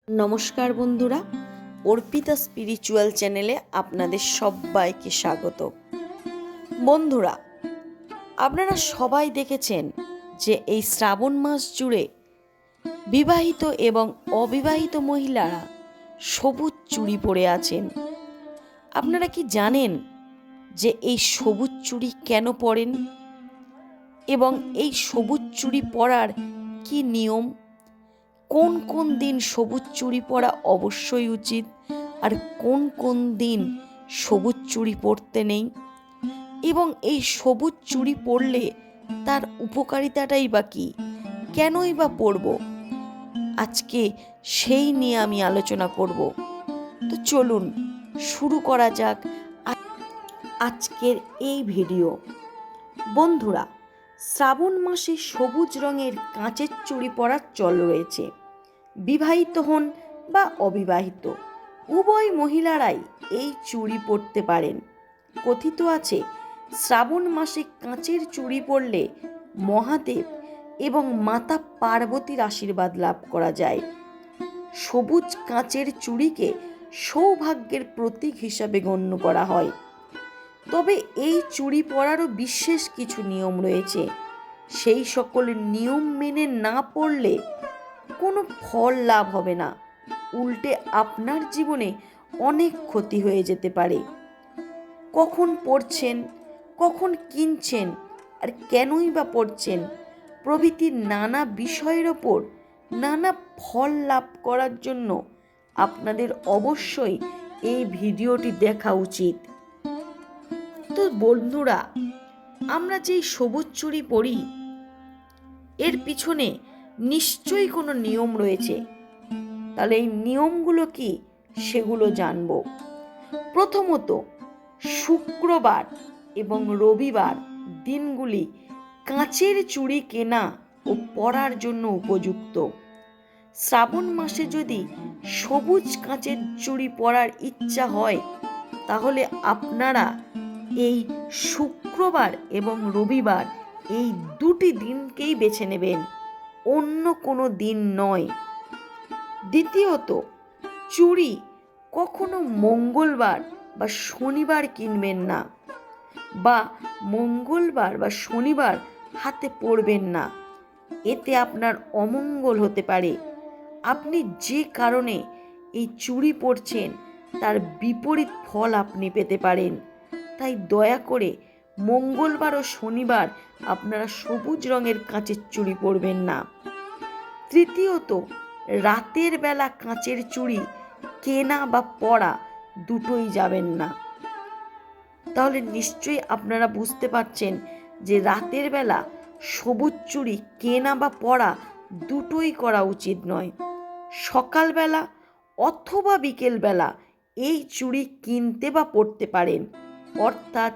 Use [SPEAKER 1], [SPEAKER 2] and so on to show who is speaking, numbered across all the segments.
[SPEAKER 1] নমস্কার বন্ধুরা, অর্পিতা স্পিরিচুয়াল চ্যানেলে আপনাদের সবাইকে স্বাগত। বন্ধুরা, আপনারা সবাই দেখেছেন যে এই শ্রাবণ মাস জুড়ে বিবাহিত এবং অবিবাহিত মহিলারা সবুজ চুড়ি পরে আছেন। আপনারা কি জানেন যে এই সবুজ চুড়ি কেন পরেন এবং এই সবুজ চুড়ি পরার কি নিয়ম, কোন কোন দিন সবুজ চুড়ি পরা অবশ্যই উচিত আর কোন কোন দিন সবুজ চুড়ি পরতে নেই, এবং এই সবুজ চুড়ি পরলে তার উপকারিতাটাই বা কী, কেনই বা পরব, আজকে সেই নিয়ে আমি আলোচনা করব। তো চলুন শুরু করা যাক আজকের এই ভিডিও। বন্ধুরা, শ্রাবণ মাসে সবুজ রঙের কাঁচের চুড়ি পরার চল রয়েছে। বিবাহিত হন বা অবিবাহিত উভয় মহিলারাই এই চুড়ি পরতে পারেন। কথিত আছে, শ্রাবণ মাসে কাঁচের চুড়ি পরলে মহাদেব এবং মাতা পার্বতীর আশীর্বাদ লাভ করা যায়। সবুজ কাঁচের চুড়িকে সৌভাগ্যের প্রতীক হিসাবে গণ্য করা হয়। তবে এই চুড়ি পরারও বিশেষ কিছু নিয়ম রয়েছে। সেই সকল নিয়ম মেনে না পড়লে কোনো ফল লাভ হবে না, উল্টে আপনার জীবনে অনেক ক্ষতি হয়ে যেতে পারে। কখন পড়ছেন, কখন কিনছেন আর কেনই বা পড়ছেন প্রভৃতি নানা বিষয়ের ওপর নানা ফল লাভ করার জন্য আপনাদের অবশ্যই এই ভিডিওটি দেখা উচিত। তো বন্ধুরা, আমরা যেই সবুজ চুড়ি পরি এর পিছনে নিশ্চয়ই কোনো নিয়ম রয়েছে। তাহলে এই নিয়মগুলো কি সেগুলো জানব। প্রথমত, শুক্রবার এবং রবিবার দিনগুলি কাঁচের চুড়ি কেনা ও পরার জন্য উপযুক্ত। শ্রাবণ মাসে যদি সবুজ কাঁচের চুড়ি পরার ইচ্ছা হয় তাহলে আপনারা এই শুক্রবার এবং রবিবার এই দুটি দিনকেই বেছে নেবেন, অন্য কোনো দিন নয়। দ্বিতীয়ত, চুড়ি কখনো মঙ্গলবার বা শনিবার কিনবেন না, বা মঙ্গলবার বা শনিবার হাতে পরবেন না। এতে আপনার অমঙ্গল হতে পারে। আপনি যে কারণে এই চুড়ি পরছেন তার বিপরীত ফল আপনি পেতে পারেন। তাই দয়া করে মঙ্গলবার ও শনিবার আপনারা সবুজ রঙের কাঁচের চুড়ি পরবেন না। তৃতীয়ত, রাতের বেলা কাঁচের চুড়ি কেনা বা পরা দুটোই যাবেন না। তাহলে নিশ্চয়ই আপনারা বুঝতে পারছেন যে রাতের বেলা সবুজ চুড়ি কেনা বা পরা দুটোই করা উচিত নয়। সকালবেলা অথবা বিকেলবেলা এই চুড়ি কিনতে বা পরতে পারেন, অর্থাৎ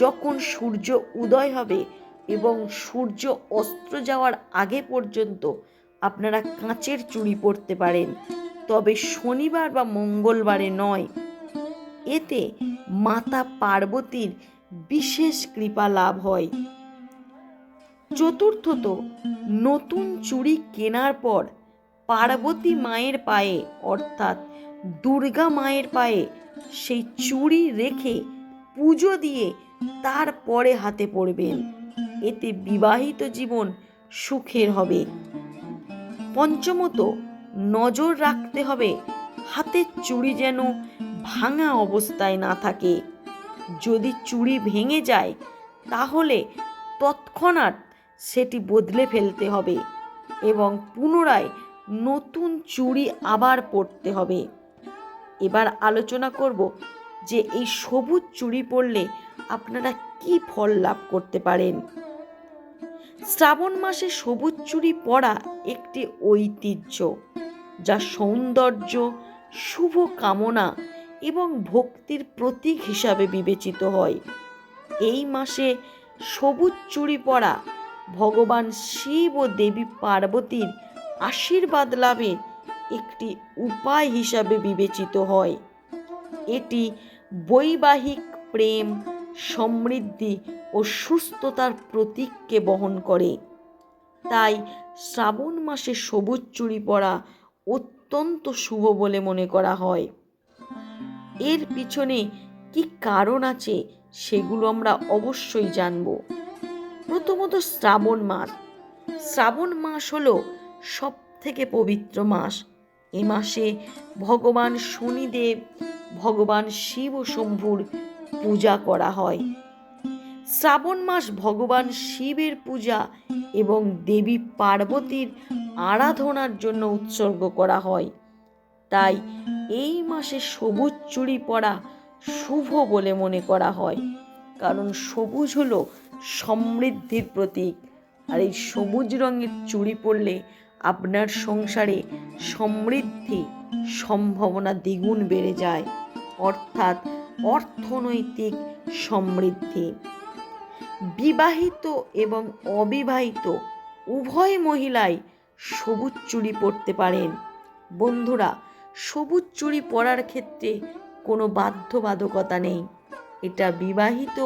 [SPEAKER 1] যখন সূর্য উদয় হবে এবং সূর্য অস্ত যাওয়ার আগে পর্যন্ত আপনারা কাঁচের চুড়ি পরতে পারেন, তবে শনিবার বা মঙ্গলবারে নয়। এতে মাতা পার্বতীর বিশেষ কৃপা লাভ হয়। চতুর্থত, নতুন চুড়ি কেনার পর পার্বতী মায়ের পায়ে অর্থাৎ দুর্গা মায়ের পায়ে সেই চুড়ি রেখে পুজো দিয়ে তারপরে হাতে পরবেন। এতে বিবাহিত জীবন সুখের হবে। পঞ্চমত, নজর রাখতে হবে হাতের চুড়ি যেন ভাঙা অবস্থায় না থাকে। যদি চুড়ি ভেঙে যায় তাহলে তৎক্ষণাৎ সেটি বদলে ফেলতে হবে এবং পুনরায় নতুন চুড়ি আবার পরতে হবে। এবার আলোচনা করব যে এই সবুজ চুড়ি পরলে আপনারা কি ফল লাভ করতে পারেন। শ্রাবণ মাসে সবুজ চুড়ি পরা একটি ঐতিহ্য, যা সৌন্দর্য, শুভ কামনা এবং ভক্তির প্রতীক হিসাবে বিবেচিত হয়। এই মাসে সবুজ চুড়ি পরা ভগবান শিব ও দেবী পার্বতীর আশীর্বাদ লাভের একটি উপায় হিসাবে বিবেচিত হয়। এটি বৈবাহিক প্রেম, সমৃদ্ধি ও সুস্থতার প্রতীককে বহন করে। তাই শ্রাবণ মাসে সবুজ চুড়ি পরা অত্যন্ত শুভ বলে মনে করা হয়। এর পিছনে কি কারণ আছে সেগুলো আমরা অবশ্যই জানব। প্রথমত শ্রাবণ মাস। শ্রাবণ মাস হলো সব থেকে পবিত্র মাস। এ মাসে ভগবান শনিদেব, ভগবান শিব ও শম্ভুর পূজা করা হয়। শ্রাবণ মাস ভগবান শিবের পূজা এবং দেবী পার্বতীর আরাধনার জন্য উৎসর্গ করা হয়। তাই এই মাসে সবুজ চুড়ি পরা শুভ বলে মনে করা হয়, কারণ সবুজ হলো সমৃদ্ধির প্রতীক। আর এই সবুজ রঙের চুড়ি পরলে আপনার সংসারে সমৃদ্ধি সম্ভাবনা দ্বিগুণ বেড়ে যায়, অর্থাৎ অর্থনৈতিক সমৃদ্ধি। বিবাহিত এবং অবিবাহিত উভয় মহিলাই সবুজ চুড়ি পরতে পারেন। বন্ধুরা, সবুজ চুড়ি পরার ক্ষেত্রে কোনো বাধ্যবাধকতা নেই। এটা বিবাহিত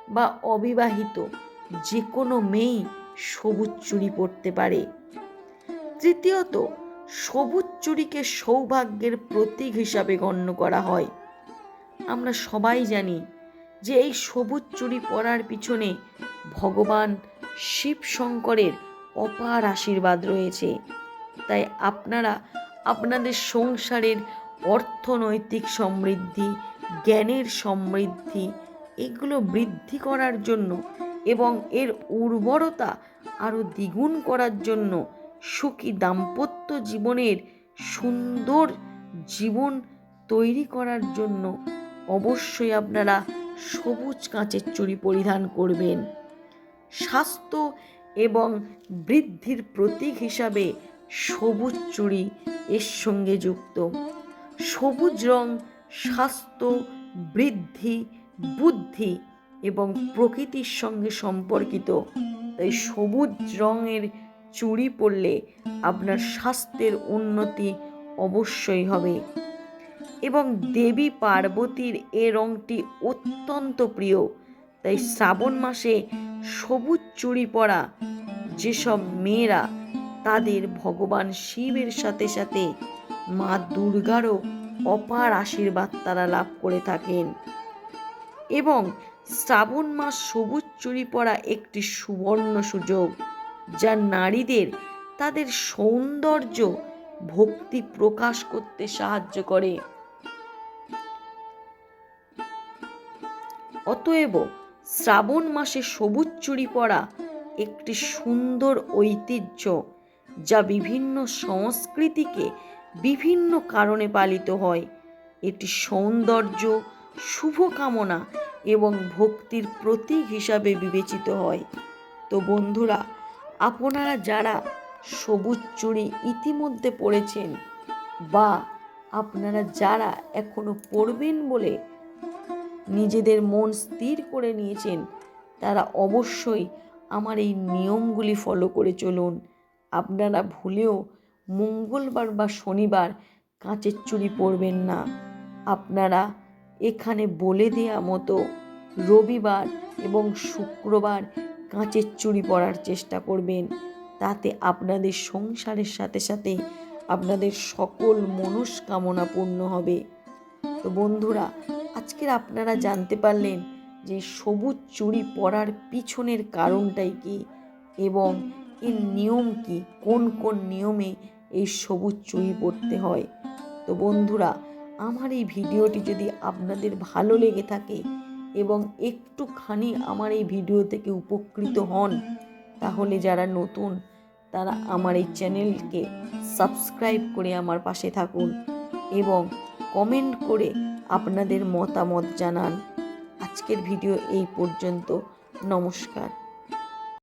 [SPEAKER 1] বা অবিবাহিত যে কোনো মেয়েই সবুজ চুড়ি পরতে পারে। তৃতীয়ত, সবুজ চুড়িকে সৌভাগ্যের প্রতীক হিসাবে গণ্য করা হয়। আমরা সবাই জানি যে এই সবুজ চুড়ি পরার পিছনে ভগবান শিব শঙ্করের অপার আশীর্বাদ রয়েছে। তাই আপনারা আপনাদের সংসারের অর্থনৈতিক সমৃদ্ধি, জ্ঞানের সমৃদ্ধি এগুলো বৃদ্ধি করার জন্য এবং এর উর্বরতা আরও দ্বিগুণ করার জন্য, সুখী দাম্পত্য জীবনের সুন্দর জীবন তৈরি করার জন্য অবশ্যই আপনারা সবুজ কাঁচের চুড়ি পরিধান করবেন। স্বাস্থ্য এবং বৃদ্ধির প্রতীক হিসাবে সবুজ চুড়ি এর সঙ্গে যুক্ত। সবুজ রং স্বাস্থ্য, বৃদ্ধি, বুদ্ধি এবং প্রকৃতির সঙ্গে সম্পর্কিত। তাই সবুজ রঙের চুড়ি পরলে আপনার স্বাস্থ্যের উন্নতি অবশ্যই হবে। এবং দেবী পার্বতীর এ রঙটি অত্যন্ত প্রিয়। তাই শ্রাবণ মাসে সবুজ চুড়ি পরা যেসব মেয়েরা, তাদের ভগবান শিবের সাথে সাথে মা দুর্গারও অপার আশীর্বাদ তারা লাভ করে থাকেন। এবং শ্রাবণ মাস সবুজ চুড়ি পরা একটি সুবর্ণ সুযোগ, যা নারীদের তাদের সৌন্দর্য ভক্তি প্রকাশ করতে সাহায্য করে। অতএব শ্রাবণ মাসে সবুজ চুড়ি পরা একটি সুন্দর ঐতিহ্য, যা বিভিন্ন সংস্কৃতিকে বিভিন্ন কারণে পালিত হয়। এটি সৌন্দর্য, শুভকামনা এবং ভক্তির প্রতীক হিসাবে বিবেচিত হয়। তো বন্ধুরা, আপনারা যারা সবুজ চুড়ি ইতিমধ্যে পরেছেন বা আপনারা যারা এখনো পরবেন বলে নিজেদের মন স্থির করে নিয়েছেন, তারা অবশ্যই আমার এই নিয়মগুলি ফলো করে চলুন। আপনারা ভুলেও মঙ্গলবার বা শনিবার কাঁচের চুড়ি পরবেন না। আপনারা এখানে বলে দেওয়া মতো রবিবার এবং শুক্রবার কাঁচের চুড়ি পরার চেষ্টা করবেন। তাতে আপনাদের সংসারের সাথে সাথে আপনাদের সকল মনস্কামনা পূর্ণ হবে। তো বন্ধুরা, আজকের আপনারা জানতে পারলেন যে সবুজ চুড়ি পরার পিছনের কারণটাই কি এবং এর নিয়ম কি, কোন কোন নিয়মে এই সবুজ চুড়ি পরতে হয়। তো বন্ধুরা, আমার এই ভিডিওটি যদি আপনাদের ভালো লেগে থাকে এবং একটুখানি আমার এই ভিডিও থেকে উপকৃত হন, তাহলে যারা নতুন তারা আমার এই চ্যানেলকে সাবস্ক্রাইব করে আমার পাশে থাকুন এবং কমেন্ট করে আপনাদের মতামত জানান। আজকের ভিডিও এই পর্যন্ত। নমস্কার।